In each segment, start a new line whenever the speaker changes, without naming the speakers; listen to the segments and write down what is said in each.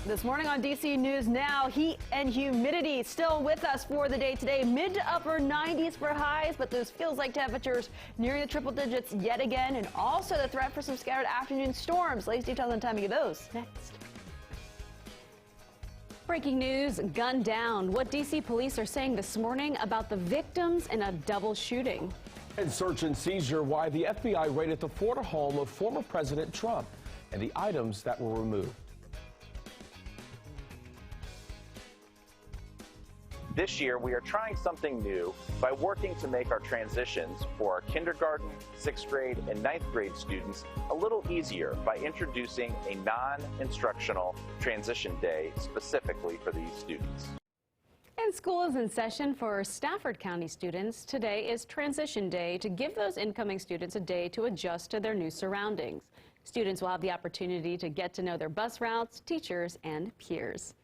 This morning on DC News Now, heat and humidity still with us for the day today. Mid to upper 90s for highs, but those feels like temperatures nearing the triple digits yet again, and also the threat for some scattered afternoon storms. Latest details on timing of those next. Breaking news, gun down. What DC police are saying this morning about the victims in a double shooting.
And search and seizure, why the FBI raided the Florida home of former President Trump and the items that were removed.
This year, we are trying something new by working to make our transitions for our kindergarten, 6th grade, and 9th grade students a little easier by introducing a non-instructional transition day specifically for these students.
And school is in session for Stafford County students. Today is Transition Day to give those incoming students a day to adjust to their new surroundings. Students will have the opportunity to get to know their bus routes, teachers, and peers.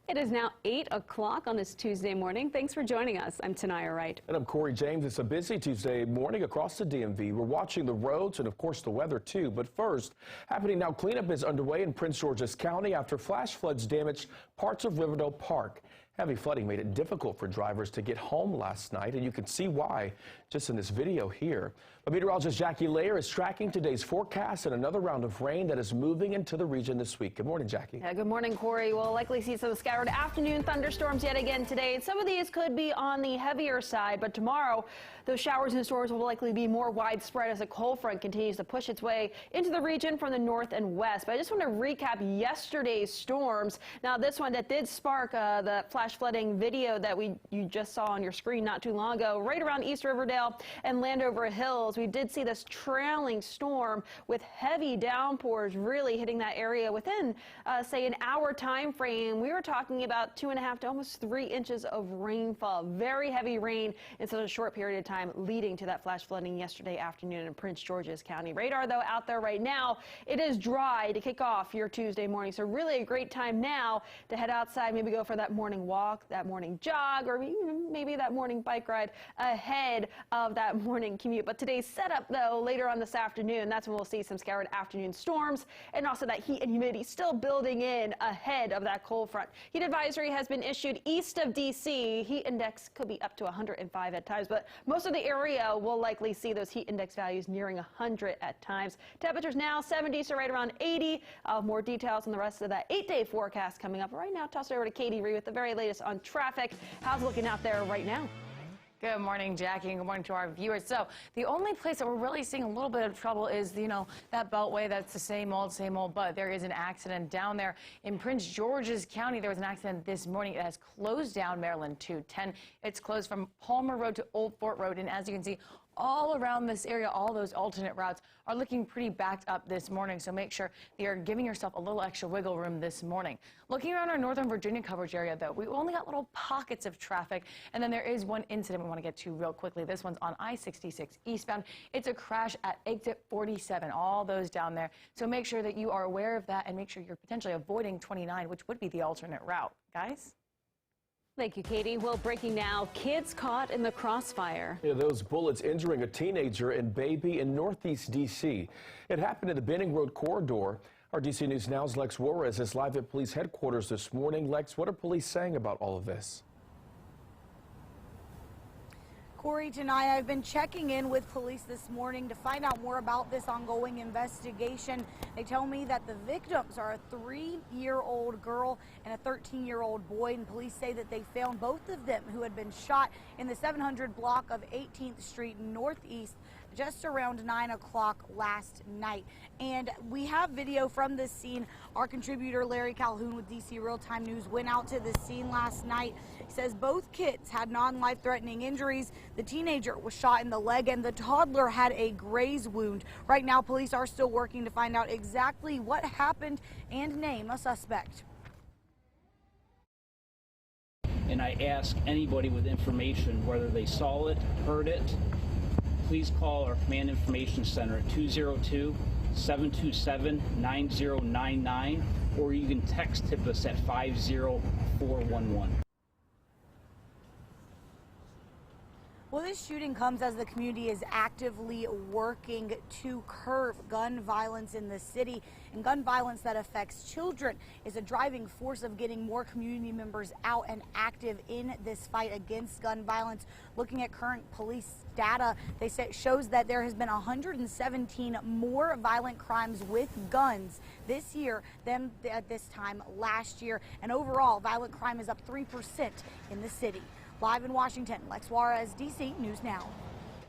It is now 8 o'clock on this Tuesday morning. Thanks for joining us. I'm Tanaya Wright.
And I'm Corey James. It's a busy Tuesday morning across the DMV. We're watching the roads and, of course, the weather, too. But first, happening now, cleanup is underway in Prince George's County after flash floods damaged parts of Riverdale Park. Heavy flooding made it difficult for drivers to get home last night, and you can see why just in this video here. But meteorologist Jackie Layer is tracking today's forecast and another round of rain that is moving into the region this week. Good morning, Jackie.
Yeah, good morning, Corey. We'll likely see some scattered afternoon thunderstorms yet again today. Some of these could be on the heavier side, but tomorrow those showers and storms will likely be more widespread as a cold front continues to push its way into the region from the north and west. But I just want to recap yesterday's storms. Now, this one that did spark the flash flooding video that you just saw on your screen not too long ago, right around East Riverdale and Landover Hills. We did see this trailing storm with heavy downpours really hitting that area within, say, an hour time frame. We were talking about 2.5 to almost 3 inches of rainfall. Very heavy rain in such a short period of time, leading to that flash flooding yesterday afternoon in Prince George's County. Radar, though, out there right now. It is dry to kick off your Tuesday morning, so really a great time now to head outside, maybe go for that morning walk, that morning jog, or maybe that morning bike ride ahead of that morning commute. But today's setup, though, later on this afternoon, that's when we'll see some scattered afternoon storms and also that heat and humidity still building in ahead of that cold front. Heat advisory has been issued east of D.C. Heat index could be up to 105 at times, but most of the area will likely see those heat index values nearing 100 at times. Temperatures now 70, so right around 80. More details on the rest of that 8-day forecast coming up. Right now, toss it over to Katie Reed with the very latest on traffic. How's it looking out there right now?
Good morning, Jackie, and good morning to our viewers. So the only place that we're really seeing a little bit of trouble is, that beltway that's the same old, but there is an accident down there in Prince George's County. There was an accident this morning. It has closed down Maryland 210. It's closed from Palmer Road to Old Fort Road, and as you can see, all around this area, all those alternate routes are looking pretty backed up this morning, so make sure you're giving yourself a little extra wiggle room this morning. Looking around our Northern Virginia coverage area, though, we only got little pockets of traffic, and then there is one incident we want to get to real quickly. This one's on I-66 eastbound. It's a crash at exit 47, all those down there, so make sure that you are aware of that and make sure you're potentially avoiding 29, which would be the alternate route. Guys?
Thank you, Katie. Well, breaking now, kids caught in the crossfire.
Yeah, those bullets injuring a teenager and baby in northeast D.C. It happened in the Benning Road corridor. Our D.C. News Now's Lex Juarez is live at police headquarters this morning. Lex, what are police saying about all of this?
Corey, tonight I've been checking in with police this morning to find out more about this ongoing investigation. They tell me that the victims are a 3-year-old girl and a 13-year-old boy, and police say that they found both of them who had been shot in the 700 block of 18th Street Northeast just around 9 o'clock last night. And we have video from this scene. Our contributor Larry Calhoun with DC Real Time News went out to the scene last night. He says both kids had non-life-threatening injuries. The teenager was shot in the leg and the toddler had a graze wound. Right now, police are still working to find out exactly what happened and name a suspect.
And I ask anybody with information, whether they saw it, heard it, please call our Command Information Center at 202-727-9099, or you can text tip us at 50411.
Well, this shooting comes as the community is actively working to curb gun violence in the city. And gun violence that affects children is a driving force of getting more community members out and active in this fight against gun violence. Looking at current police data, they say it shows that there has been 117 more violent crimes with guns this year than at this time last year. And overall, violent crime is up 3% in the city. Live in Washington, Lex Juarez, DC News Now.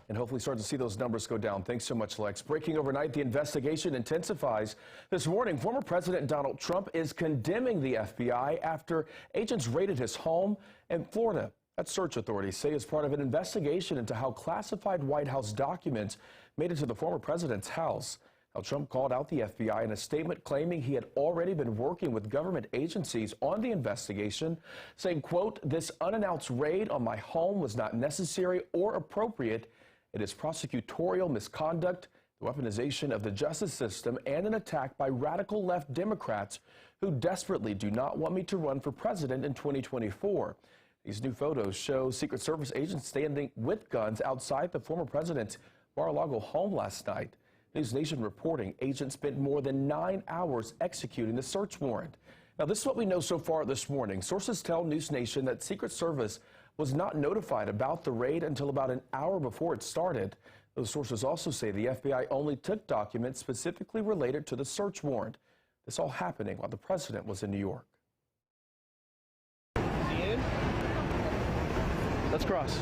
And hopefully start to see those numbers go down. Thanks so much, Lex. Breaking overnight, the investigation intensifies. This morning, former President Donald Trump is condemning the FBI after agents raided his home in Florida. That search, authorities say, is part of an investigation into how classified White House documents made it to the former president's house. Now, Trump called out the FBI in a statement claiming he had already been working with government agencies on the investigation, saying, quote, "This unannounced raid on my home was not necessary or appropriate. It is prosecutorial misconduct, the weaponization of the justice system, and an attack by radical left Democrats who desperately do not want me to run for president in 2024. These new photos show Secret Service agents standing with guns outside the former president's Mar-a-Lago home last night. News Nation reporting agents spent more than 9 hours executing the search warrant. Now, this is what we know so far this morning. Sources tell News Nation that Secret Service was not notified about the raid until about an hour before it started. Those sources also say the FBI only took documents specifically related to the search warrant. This all happening while the president was in New York.
Ian, let's cross.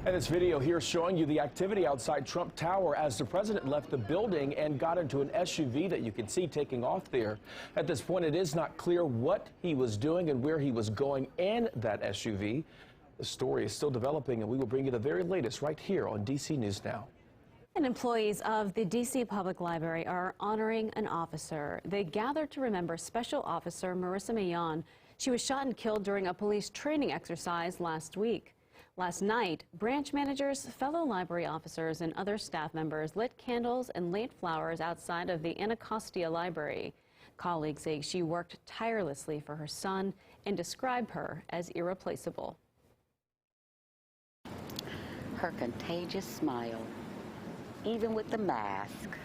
And this video here showing you the activity outside Trump Tower as the president left the building and got into an SUV that you can see taking off there. At this point, it is not clear what he was doing and where he was going in that SUV. The story is still developing, and we will bring you the very latest right here on DC News Now.
And employees of the D.C. Public Library are honoring an officer. They gathered to remember Special Officer Marissa Mayon. She was shot and killed during a police training exercise last week. Last night, branch managers, fellow library officers, and other staff members lit candles and laid flowers outside of the Anacostia Library. Colleagues say she worked tirelessly for her son and describe her as irreplaceable.
Her contagious smile, even with the mask,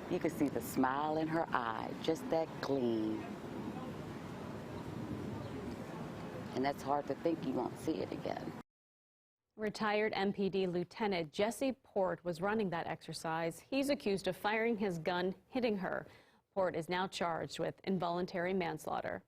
you could see the smile in her eye, just that gleam. And that's hard to think you won't see it again.
Retired MPD Lieutenant Jesse Port was running that exercise. He's accused of firing his gun, hitting her. Port is now charged with involuntary manslaughter.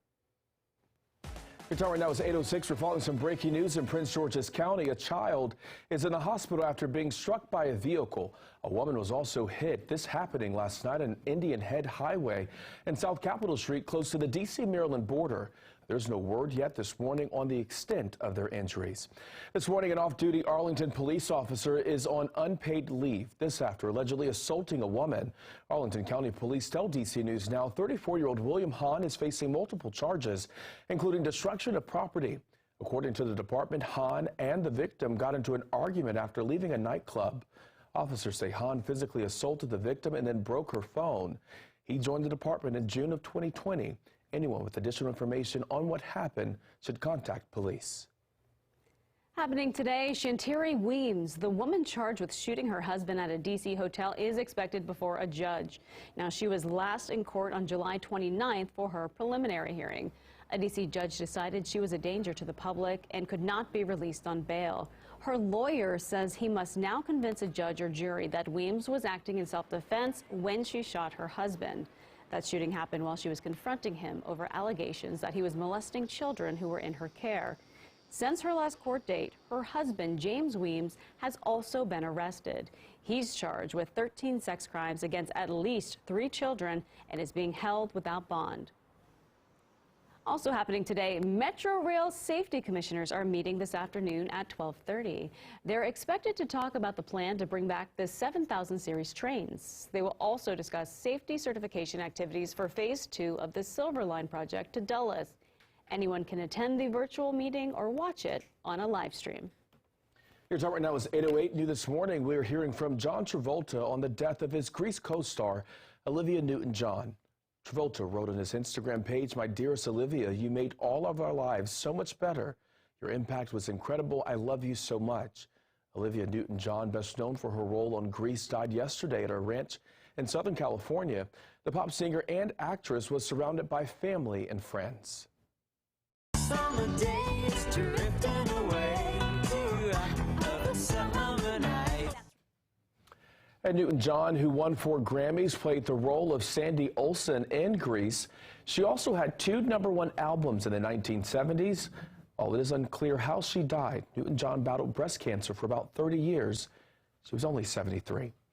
Your time right now is 8:06. We're following some breaking news in Prince George's County. A child is in the hospital after being struck by a vehicle. A woman was also hit. This happening last night on Indian Head Highway and South Capitol Street close to the D.C.-Maryland border. There's no word yet this morning on the extent of their injuries. This morning, an off-duty Arlington police officer is on unpaid leave. This after allegedly assaulting a woman. Arlington County Police tell DC News Now 34-year-old William Hahn is facing multiple charges, including destruction of property. According to the department, Hahn and the victim got into an argument after leaving a nightclub. Officers say Hahn physically assaulted the victim and then broke her phone. He joined the department in June of 2020. Anyone with additional information on what happened should contact police.
Happening today, Shantiri Weems, the woman charged with shooting her husband at a D.C. hotel, is expected before a judge. Now, she was last in court on July 29th for her preliminary hearing. A D.C. judge decided she was a danger to the public and could not be released on bail. Her lawyer says he must now convince a judge or jury that Weems was acting in self-defense when she shot her husband. That shooting happened while she was confronting him over allegations that he was molesting children who were in her care. Since her last court date, her husband, James Weems, has also been arrested. He's charged with 13 sex crimes against at least 3 children and is being held without bond. Also happening today, Metro Rail safety commissioners are meeting this afternoon at 12:30. They're expected to talk about the plan to bring back the 7000 series trains. They will also discuss safety certification activities for Phase 2 of the Silver Line project to Dulles. Anyone can attend the virtual meeting or watch it on a live stream.
Your time right now is 8:08. New this morning, we're hearing from John Travolta on the death of his Grease co-star, Olivia Newton-John. Travolta wrote on his Instagram page, "My dearest Olivia, you made all of our lives so much better. Your impact was incredible. I love you so much." Olivia Newton-John, best known for her role on Grease, died yesterday at her ranch in Southern California. The pop singer and actress was surrounded by family and friends.
Summer days drifting away to a summer night.
And Newton-John, who won 4 Grammys, played the role of Sandy Olsen in Grease. She also had 2 #1 albums in the 1970s. While it is unclear how she died, Newton-John battled breast cancer for about 30 years. She was only 73.